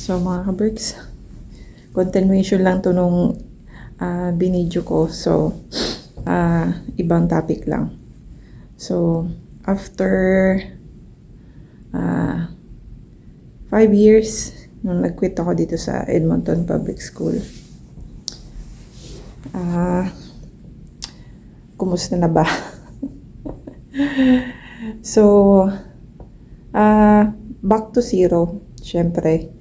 So mga ka-Berks, continuation lang to nung binidyo ko. So, ibang topic lang. So, after 5 years, nung nag-quit ako dito sa Edmonton Public School, kumusta na ba? So, back to zero, syempre.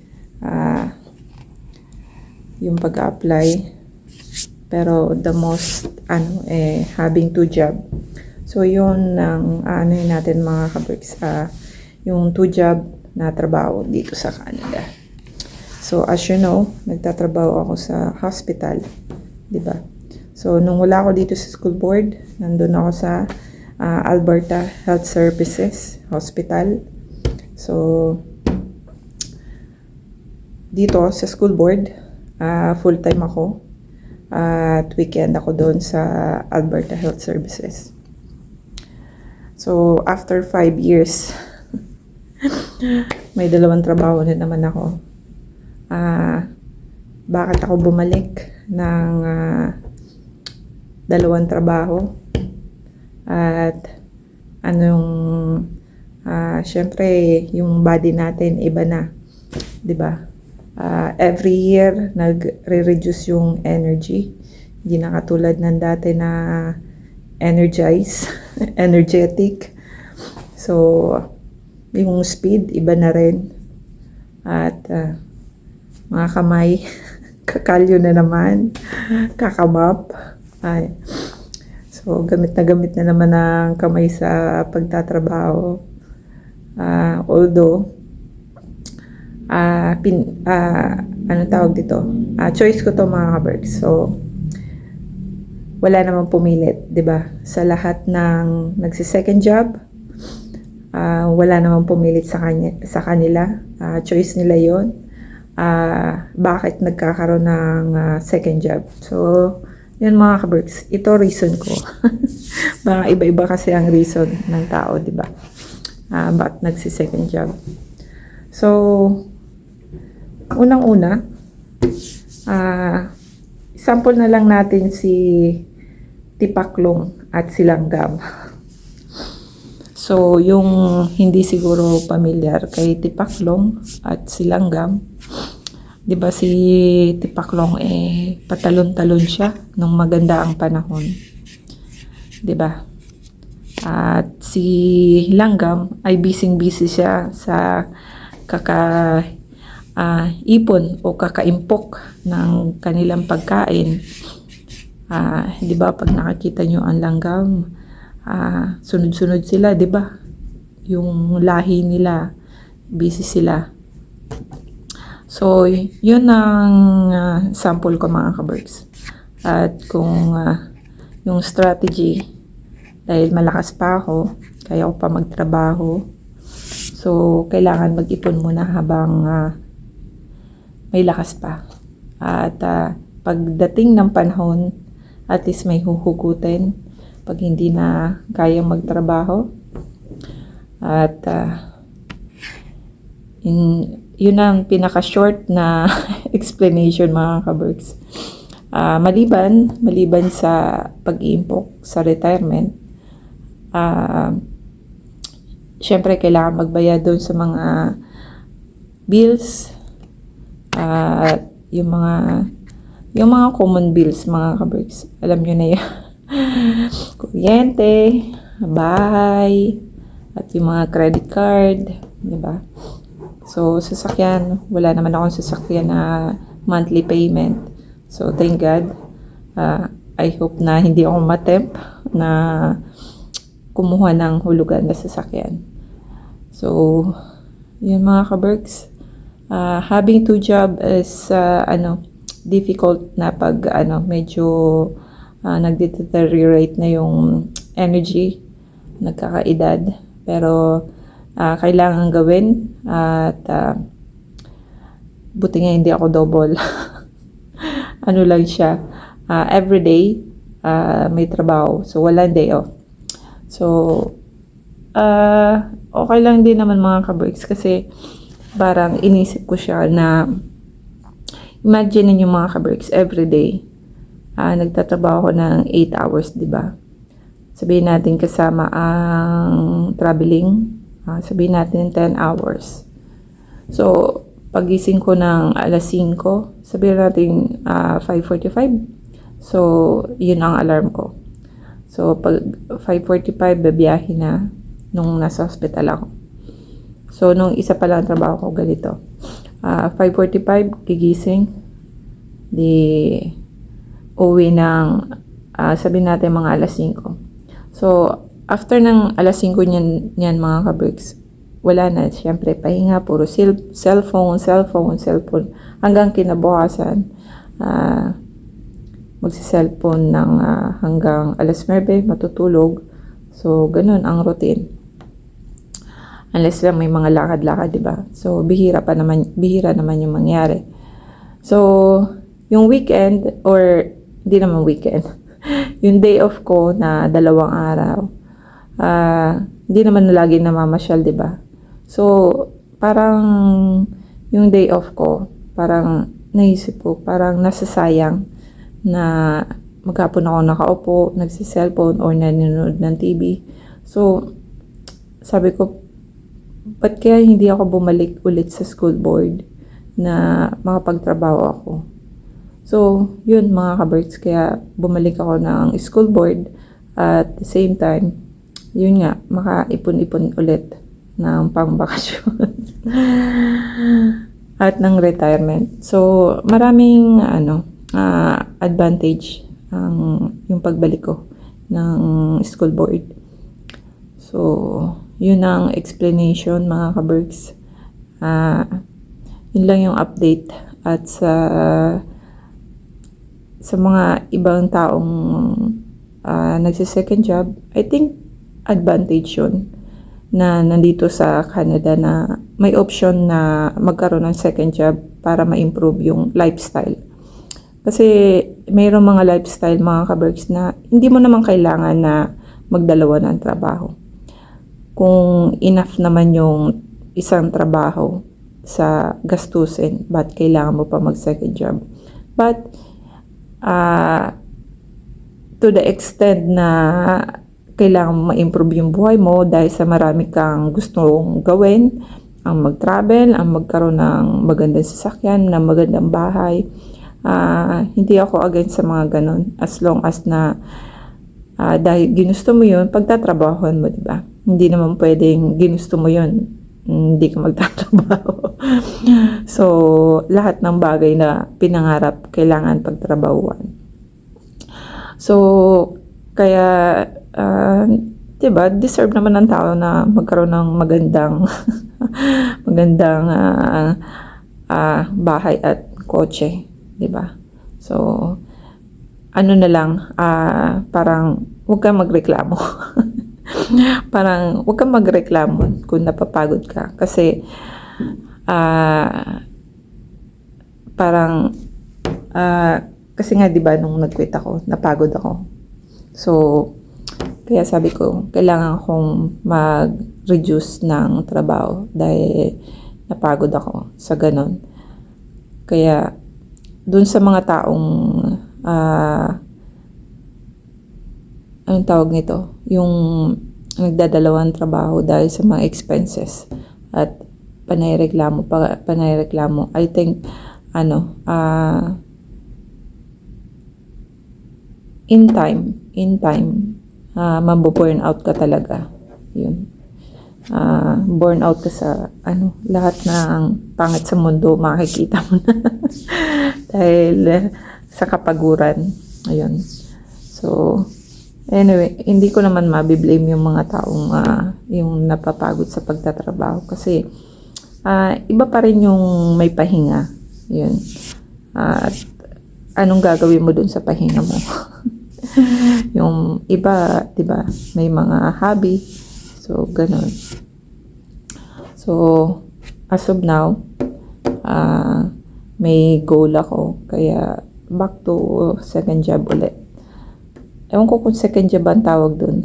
Yung pag-apply, pero the most having 2 job. So yun ang yun natin mga ka-Berks, yung 2 job na trabaho dito sa Canada. So as you know, nagtatrabaho ako sa hospital, di ba? So nung wala ako dito sa school board, nandun ako sa Alberta Health Services Hospital. So dito sa school board, full-time ako. At weekend ako doon sa Alberta Health Services. So, after 5 years, may 2 trabaho na naman ako. Bakit ako bumalik ng 2 trabaho? At syempre, yung body natin iba na, 'di ba? Every year, nagre-reduce yung energy. Hindi na katulad ng dati na energetic. So, yung speed, iba na rin. At mga kamay, kakalyo na naman, kakamap. So, gamit na naman ang kamay sa pagtatrabaho. Although, tawag dito? Choice ko to mga ka-Berks. So, wala namang pumilit, 'di ba? Sa lahat ng nagsi-second job, wala namang pumilit sa kanila. Choice nila 'yon. Bakit nagkakaroon ng second job? So, 'yun mga ka-Berks. Ito reason ko. Mga iba-iba kasi ang reason ng tao, 'di ba? Bakit nagsi-second job? So, unang-una, sample na lang natin si Tipaklong at si Langgam. So, yung hindi siguro pamilyar kay Tipaklong at si Langgam, 'di ba si Tipaklong patalon-talon siya nung maganda ang panahon. 'Di ba? At si Langgam ay busy siya sa ipon o kakaimpok ng kanilang pagkain. Di ba pag nakakita nyo ang langgam, sunod-sunod sila, di ba? Yung lahi nila, busy sila. So, yun ang sample ko mga ka-Berks. At kung yung strategy, dahil malakas pa ako, kaya ako pa magtrabaho, so kailangan mag-ipon muna habang may lakas pa. At pagdating ng panahon, at least may huhugutin pag hindi na kayang magtrabaho. At yun ang pinaka-short na explanation mga ka-Berks. Maliban sa pag-iimpok sa retirement, syempre kailangan magbayad doon sa mga bills, yung mga common bills mga ka-Berks. Alam nyo na yun. Kuryente, bahay, at yung mga credit card, diba? So, sasakyan, wala naman akong sasakyan na monthly payment. So, thank God. I hope na hindi ako matempt na kumuha ng hulugan na sasakyan. So, yun mga ka-Berks. Having 2 job is difficult na pag medyo nagdeteriorate na yung energy, nagkakaedad, pero kailangan gawin at buti nga hindi ako double. Lang siya, everyday may trabaho, so walang day off. So okay lang din naman mga ka-Berks kasi parang inisip ko siya na imagine ninyo mga ka-Berks, everyday, nagtatrabaho ko ng 8 hours, di ba? Sabihin natin kasama ang traveling, sabihin natin 10 hours. So, pagising ko ng alas 5, sabihin natin 5:45. So, yun ang alarm ko. So, pag 5:45, babiyahe na nung nasa hospital ako. So, nung isa pa lang trabaho ko, ganito. 5:45, gigising. Di, uwi ng, sabihin natin mga alas 5. So, after ng alas 5 niyan mga ka-Berks, wala na, syempre, pahinga, puro cellphone, hanggang kinabukasan, magsi-cellphone ng hanggang alas 9, matutulog. So, ganun ang routine. Unless lang may mga lakad-lakad, di ba? So, bihira naman yung mangyari. So, yung weekend, or, hindi naman weekend, yung day off ko na 2 araw, hindi naman lagi namamasyal, di ba? So, parang yung day off ko, parang naisip ko, parang nasasayang na maghapon ako nakaupo, nagsi-cellphone or nanonood ng TV. So, sabi ko, ba't kaya hindi ako bumalik ulit sa school board na makapagtrabaho ako? So, yun mga ka-Berks, kaya bumalik ako ng school board at the same time, yun nga, makaipon-ipon ulit ng pangbakasyon at ng retirement. So, maraming advantage yung pagbalik ko ng school board. So, yun ang explanation mga ka-Berks. Yun lang yung update. At sa mga ibang taong nagsi-second job, I think advantage yun na nandito sa Canada na may option na magkaroon ng second job para ma-improve yung lifestyle. Kasi mayroong mga lifestyle mga ka-Berks na hindi mo naman kailangan na magdalawa ng trabaho. Kung enough naman yung isang trabaho sa gastusin, ba't kailangan mo pa mag-second job? But, to the extent na kailangan ma-improve yung buhay mo dahil sa marami kang gustong gawin, ang mag-travel, ang magkaroon ng magandang sasakyan, ng magandang bahay. Hindi ako against sa mga ganun. As long as na dahil ginusto mo yun, pagtatrabahoan mo, diba? Hindi naman pwedeng ginusto mo yun, hindi ka magtatrabaho. So, lahat ng bagay na pinangarap, kailangan pagtrabahuan. So, kaya, diba, deserve naman ng tao na magkaroon ng magandang bahay at kotse, diba? So, ano na lang, parang huwag kang magreklamo. Parang huwag kang magreklamo kung napapagod ka. Kasi, parang, kasi nga diba nung nag-quit ako, napagod ako. So, kaya sabi ko, kailangan akong mag-reduce ng trabaho dahil napagod ako sa ganon. Kaya, dun sa mga taong anong tawag nito? Yung nagdadalawang trabaho dahil sa mga expenses at panayreklamo, I think, in time, mabu-burn out ka talaga. Yun. Burn out ka sa, lahat ng pangit sa mundo, makikita mo na. Dahil sa kapaguran. Ayun. So, anyway, hindi ko naman mabiblame yung mga taong yung napapagod sa pagtatrabaho kasi iba pa rin yung may pahinga. Yun. At anong gagawin mo dun sa pahinga mo? Yung iba, 'di ba, may mga hobby. So, ganun. So, as of now, may goal ako. Kaya, back to second job ulit. Ewan ko kung second job ang tawag dun.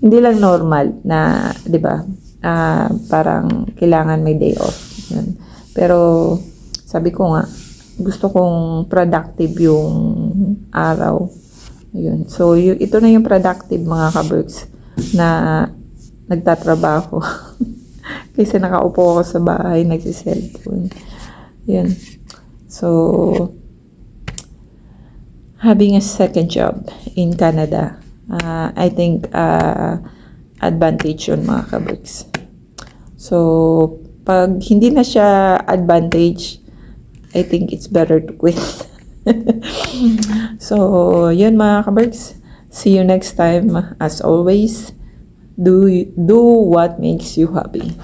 Hindi lang normal na, di ba, parang kailangan may day off. Yun. Pero sabi ko nga, gusto kong productive yung araw. Ayun. So, ito na yung productive mga ka-Berks na nagtatrabaho. Kasi nakaupo ako sa bahay, nagsiselfone. Yun. So, having a second job in Canada, I think advantage yun mga ka-Berks. So, pag hindi na siya advantage, I think it's better to quit. So, yun mga ka-Berks. See you next time. As always, do what makes you happy.